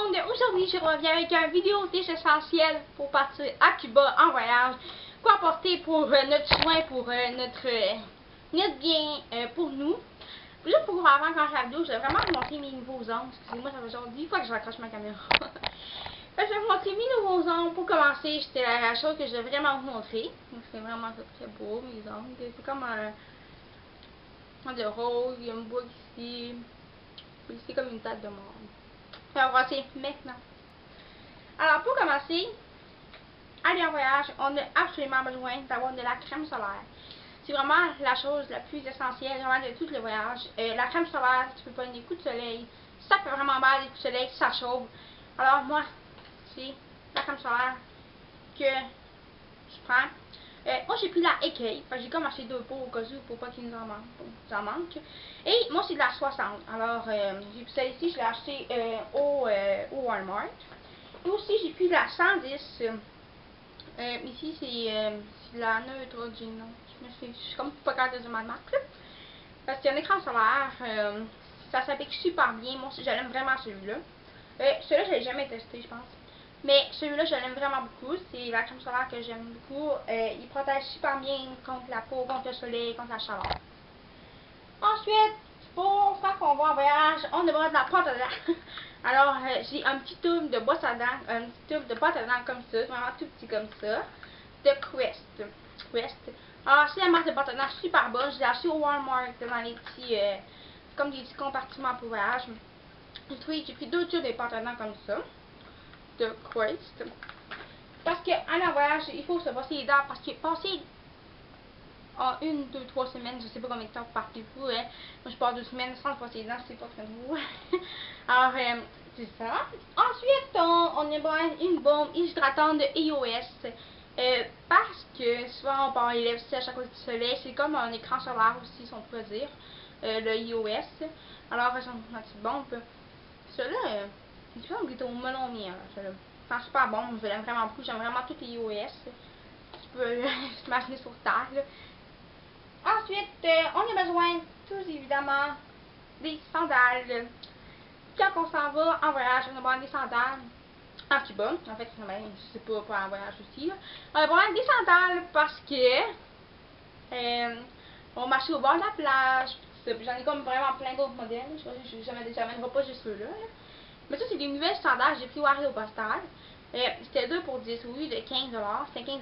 monde, aujourd'hui je reviens avec une vidéo des essentiels pour partir à Cuba en voyage. Quoi apporter pour notre soin, pour notre bien, pour nous. Juste pour avant quand je la vidéo, je vais vraiment vous montrer mes nouveaux ongles. Excusez-moi, ça fait genre 10 fois que je raccroche ma caméra. Je vais vous montrer mes nouveaux ongles. Pour commencer, c'était la chose que je vais vraiment vous montrer. C'est vraiment très beau, mes ongles. C'est comme un de rose, il y a une boucle ici. C'est comme une tête de mort. On va commencer maintenant. Alors, pour commencer, aller en voyage, on a absolument besoin d'avoir de la crème solaire. C'est vraiment la chose la plus essentielle vraiment de tout le voyage. La crème solaire, tu peux prendre des coups de soleil. Ça fait vraiment mal, les coups de soleil, ça chauffe. Alors, moi, c'est la crème solaire que je prends. Moi, j'ai pris la écaille. J'ai comme acheté 2 pots au cas où pour pas qu'il nous en manque. Et moi, c'est de la 60. Alors, j'ai pris celle-ci, je l'ai acheté au Walmart. Et aussi, j'ai pris la 110. Ici, c'est la Neutrogena. Je suis comme pas capable de dire ma marque. Parce qu'il y a un écran solaire. Ça s'applique super bien. Moi, j'aime vraiment celui-là. Celui-là, je l'ai jamais testé, je pense. Mais celui-là, je l'aime vraiment beaucoup. C'est la crème solaire que j'aime beaucoup. Il protège super bien contre la peau, contre le soleil, contre la chaleur. Ensuite, pour faire qu'on va en voyage, on a besoin de la pâte à dents. Alors, j'ai un petit tube de brosse à dents, un petit tube de pâte à dents comme ça, vraiment tout petit comme ça, de Quest. Alors, c'est la marque de pâte à dents super bonne. Je l'ai acheté au Walmart dans les petits, comme des petits compartiments pour voyage. J'ai pris 2 tubes de pâte à dents comme ça, de Quest. Parce qu'en voyage, il faut se brosser les dents, parce que passer en 1, 2, 3 semaines, je sais pas combien de temps vous partez-vous, hein. Moi je pars 2 semaines sans brosser les dents, c'est pas très beau. Alors, c'est ça. Ensuite, on a besoin d'une bombe hydratante de EOS. Parce que souvent on part les lèvres sèches à cause du soleil, c'est comme un écran solaire aussi, si on peut dire, le EOS. Alors, elles sont une petite bombe. Celui-là, c'est sûr qu'il est au melon miel. C'est super bon, je l'aime vraiment beaucoup, j'aime vraiment tout les EOS. Tu peux s'imaginer sur terre, là. Ensuite, on a besoin, tous évidemment, des sandales. Quand on s'en va en voyage, on a besoin des sandales en Cuba. En fait, je sais pas, pour en voyage aussi. Là. On a besoin des sandales parce que on marche au bord de la plage. J'en ai comme vraiment plein d'autres modèles. Je n'amènerai pas juste ceux-là. Mais ça, c'est des nouvelles sandales. J'ai pris au Aéropostale. C'était 2 pour 10, oui, de 15$. C'était 15$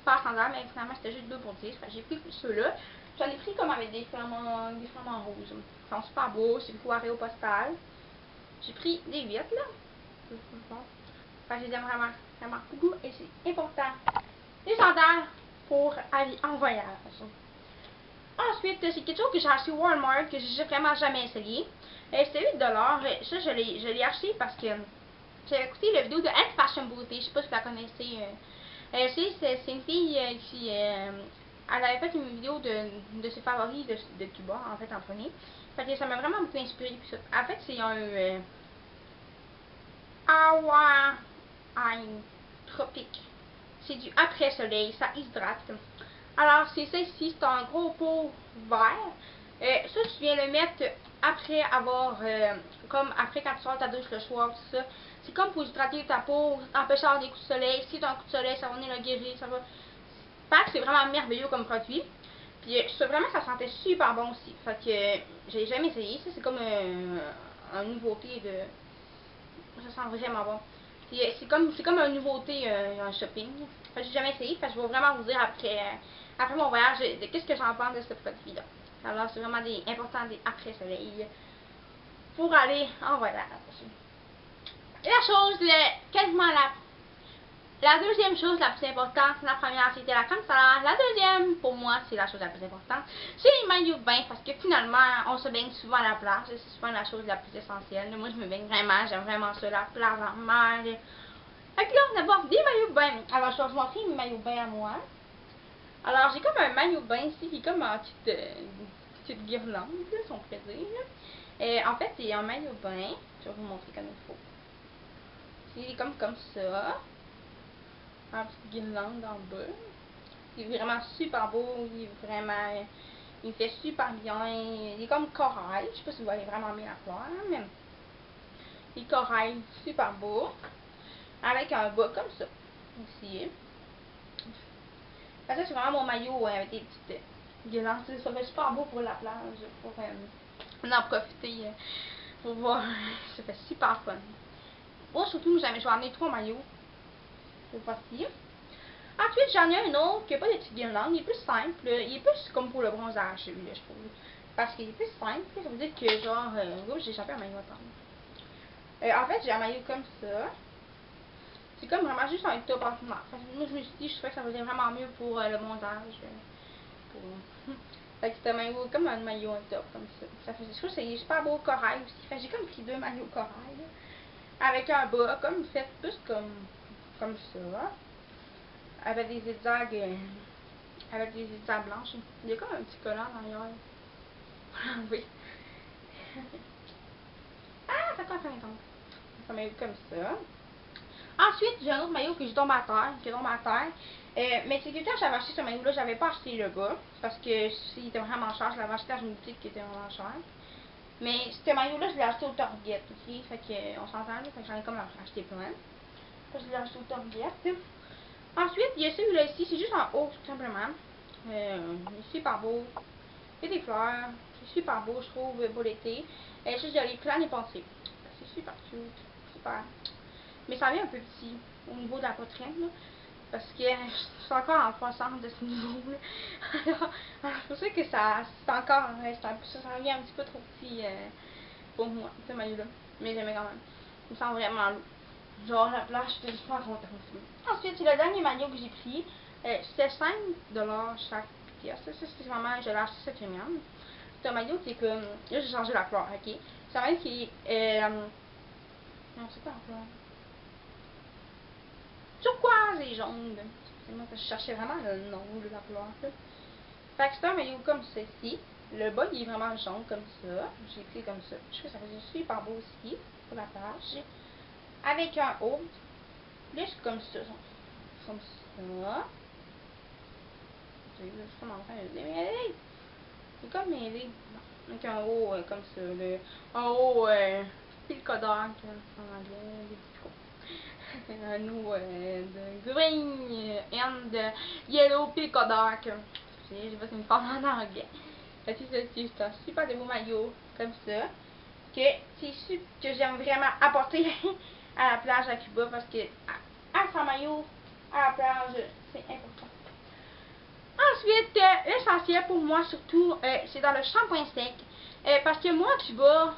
par sandale, mais finalement, c'était juste 2 pour 10. J'ai pris ceux-là. J'en ai pris comme avec des flamants roses. Ils sont super beaux. C'est pris au Aéropostale. J'ai pris des vitres, là. Enfin, je les aime vraiment, vraiment beaucoup. Et c'est important. Des sandales pour aller en voyage. Ensuite, c'est quelque chose que j'ai acheté au Walmart, que j'ai vraiment jamais essayé. C'était 8$. Ça, je l'ai acheté parce que j'ai écouté la vidéo de Anne Fashion Beauty. Je sais pas si vous la connaissez. C'est une fille qui elle avait fait une vidéo de ses favoris de Cuba, en fait, en premier. Fait que ça m'a vraiment beaucoup inspiré. En fait, c'est un Hawaiian tropique. C'est du après-soleil, ça hydrate. Alors, c'est ça ici, c'est un gros pot vert. Ça, tu viens le mettre après avoir, comme après quand tu sors ta douche le soir, tout ça. C'est comme pour hydrater ta peau, empêcher des coups de soleil. Si tu as un coup de soleil, ça va venir le guérir, ça va. C'est vraiment merveilleux comme produit. Puis, vraiment, ça sentait super bon aussi. Fait que, j'ai jamais essayé. Ça, c'est comme une nouveauté de. Ça sent vraiment bon. C'est comme une nouveauté en shopping. J'ai jamais essayé, parce que je vais vraiment vous dire après mon voyage de qu'est-ce que j'en pense de ce produit-là. Alors, c'est vraiment important des après-soleil pour aller en voyage. La chose, quasiment la deuxième chose la plus importante, la première c'était la crème solaire, la deuxième, pour moi, c'est la chose la plus importante, c'est les maillots de bain, parce que finalement, on se baigne souvent à la plage, c'est souvent la chose la plus essentielle. Moi, je me baigne vraiment, j'aime vraiment ça, la plage en mer. Fait que là, on a d'abord des maillots de bain. Alors, je vais vous montrer mes maillots de bain à moi. Alors, j'ai comme un maillot de bain ici qui est comme en petite guirlande, là, si on pourrait dire. En fait, c'est un maillot de bain. Je vais vous montrer comme il faut. C'est comme ça. En petite guirlande en bas. Il est vraiment super beau. Il fait super bien. Il est comme corail. Je sais pas si vous voyez vraiment bien la fleur, mais Les corail, super beau. Avec un bas comme ça. Aussi. Ça, c'est vraiment mon maillot avec des petites guirlandes. Ça fait super beau pour la plage. Pour en profiter. Pour voir. Ça fait super fun. Moi, surtout, je vais en amener 3 maillots. C'est facile. Ensuite, j'en ai un autre qui n'a pas de petites guirlandes. Il est plus simple. Il est plus comme pour le bronzage, celui-là, je trouve. Parce qu'il est plus simple. Ça veut dire que, genre, j'ai échappé un maillot à en fait, j'ai un maillot comme ça. C'est comme vraiment juste un top ordinaire. Moi, je me suis dit, je trouvais que ça faisait vraiment mieux pour le montage. Fait que c'est un maillot, comme un maillot, un top, comme ça. Je trouve que c'est super beau corail aussi. Fait que j'ai comme pris 2 maillots corail. Avec un bas, comme fait plus comme ça. Avec des zigzags. Avec des zigzags blanches. Il y a comme un petit collant derrière. Oui. Ah, ça commence à m'étendre. Un maillot comme ça. Ensuite, j'ai un autre maillot que j'ai tombé à terre, mais c'est que quand j'avais acheté ce maillot-là, j'avais pas acheté le bas, parce que il était vraiment cher. Je l'avais acheté dans une boutique qui était vraiment chère. Mais ce maillot-là, je l'ai acheté au Target, ok? Fait que, on s'entend, fait que j'en ai comme acheté plein. Je l'ai acheté au Target. Ensuite, il y a celui-là ici, c'est juste en haut, tout simplement. Il est super beau. Il y a des fleurs. C'est super beau, je trouve, pour l'été. Juste, j'ai les plans et pensées. C'est super cute. Super. Mais ça vient un peu petit au niveau de la poitrine, là, parce que je suis encore en croissance de ce niveau-là. Alors, je sais que c'est encore, ça vient un petit peu trop petit pour moi, ce maillot-là. Mais j'aimais quand même. Il me sent vraiment lourd. Genre, la plage, j'étais super contente aussi. Ensuite, c'est le dernier maillot que j'ai pris. C'était 5$ chaque pièce. Ça, c'est vraiment, je l'ai acheté cette semaine. C'est un maillot qui est comme. Là, j'ai changé la couleur, ok? C'est un maillot qui est. Non, c'est pas la couleur. Turquoise et jaune. Moi, je cherchais vraiment le nom de la couleur. Fait que c'est un maillot comme ceci. Le bas, il est vraiment jaune comme ça. J'ai pris comme ça. Je trouve que ça faisait super beau aussi pour la plage. Avec un haut. Là, c'est comme ça. Comme ça. Je suis comme en train de le démêler. C'est comme mêlé. Avec un haut comme ça. Un haut pilcodac en anglais. Des petits trous. Un haut de green and yellow pilcodac. Je sais pas si une forme en anglais. C'est un super de beau maillot comme ça. Que j'aime vraiment apporter à la plage à Cuba parce que sans maillot à la plage, c'est important. Ensuite, l'essentiel pour moi surtout, c'est dans le shampoing sec. Parce que moi, à Cuba,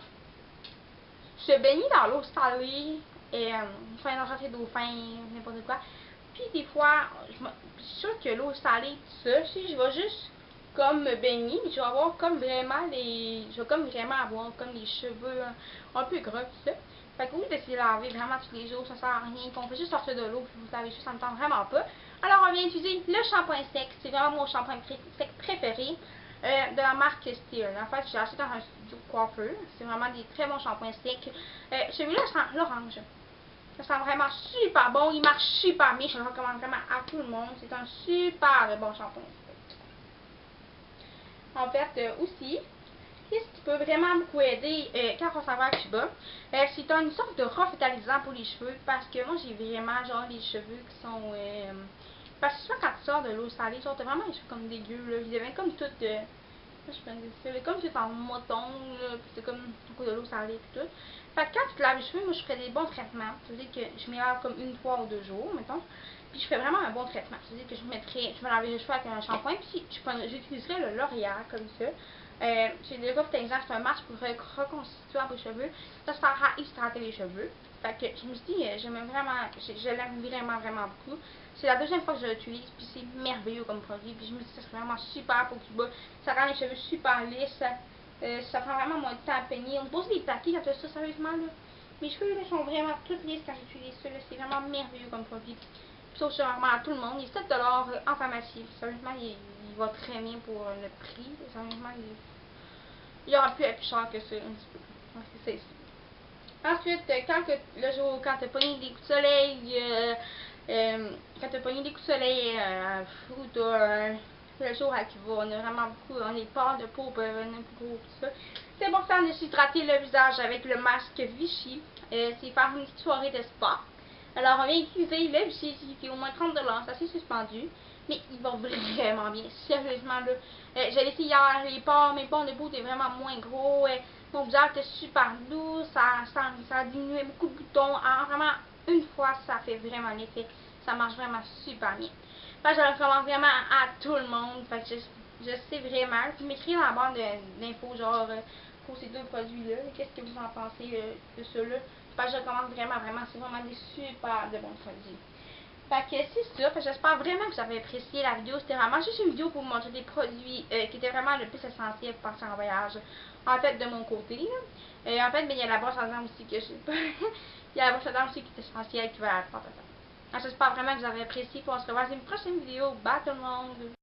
je baigne dans l'eau salée, faire dans chasser d'eau fin, n'importe quoi. Puis des fois, je suis sûre que l'eau salée, tout ça, si je vais juste comme me baigner, je vais avoir comme vraiment je vais comme vraiment avoir comme les cheveux un peu gras, tout ça. Fait que oui, de se laver vraiment tous les jours, ça sert à rien. On peut juste sortir de l'eau, puis vous lavez juste, ça me tente vraiment pas. Alors, on vient utiliser le shampoing sec. C'est vraiment mon shampoing sec préféré de la marque Steel. En fait, j'ai acheté dans un studio de coiffeur. C'est vraiment des très bons shampoings secs. Celui-là sent l'orange. Ça sent vraiment super bon. Il marche super bien. Je le recommande vraiment à tout le monde. C'est un super bon shampoing sec. En fait, aussi, qu'est-ce qui peut vraiment beaucoup aider quand on s'en va à Cuba? C'est une sorte de revitalisant pour les cheveux parce que moi j'ai vraiment genre les cheveux qui sont parce que souvent quand tu sors de l'eau salée, genre t'as vraiment les cheveux comme dégueux là, ils deviennent comme tout comme tout en moton là, pis c'est comme à cause de l'eau salée et tout. Fait que quand tu te laves les cheveux, moi je ferais des bons traitements. C'est-à-dire que je me lave comme 1 fois ou 2 jours, mettons. Puis je fais vraiment un bon traitement. C'est-à-dire que je me laverais les cheveux avec un shampoing, puis j'utiliserais le L'Oréal comme ça. C'est le revitalisant, c'est un masque pour reconstituer vos cheveux. Ça sert à hydrater les cheveux. Fait que je me suis dit, je l'aime vraiment beaucoup. C'est la deuxième fois que je l'utilise, puis c'est merveilleux comme produit. Puis je me dis, ça serait vraiment super pour Cuba. Ça rend les cheveux super lisses. Ça prend vraiment moins de temps à peigner. On pose des plaqués quand tu as ça, sérieusement là. Mes cheveux là, sont vraiment toutes lisses quand j'utilise ça. C'est vraiment merveilleux comme produit. Puis ça, c'est vraiment à tout le monde. Il est 7$ en pharmacie. Sérieusement, il va très bien pour le prix. Sérieusement, il aurait pu être plus cher que ça un petit peu. Donc, c'est ça. Ensuite, quand tu as pogné des coups de soleil, ou tu as le jour à Cuba, on a vraiment beaucoup, on est pâle de peau, on peut venir beaucoup, tout ça. C'est important de s'hydrater le visage avec le masque Vichy. C'est faire une petite soirée de spa. Alors, on vient utiliser le Vichy qui est au moins 30 $. C'est assez suspendu. Mais il va vraiment bien. Sérieusement, là. J'ai essayé hier, mes pores de peau étaient vraiment moins gros. Mon visage était super doux. Ça a diminué beaucoup de boutons. Alors, vraiment, une fois, ça fait vraiment l'effet. Ça marche vraiment super bien. Fait que je le recommande vraiment à tout le monde. Fait que je sais vraiment. Vous m'écrivez dans la barre d'infos, genre, pour ces deux produits-là. Qu'est-ce que vous en pensez de ceux-là? Fait que je recommande vraiment, c'est vraiment des super de bons produits. Fait que c'est ça. J'espère vraiment que vous avez apprécié la vidéo. C'était vraiment juste une vidéo pour vous montrer des produits qui étaient vraiment le plus essentiels pour partir en voyage. En fait, de mon côté. En fait, il y a la brosse à dents aussi que je sais pas. Il y a la brosse à dents aussi qui est essentielle qui va apporter ça. J'espère vraiment que vous avez apprécié. Pour on se revoit dans une prochaine vidéo. Bye tout le monde!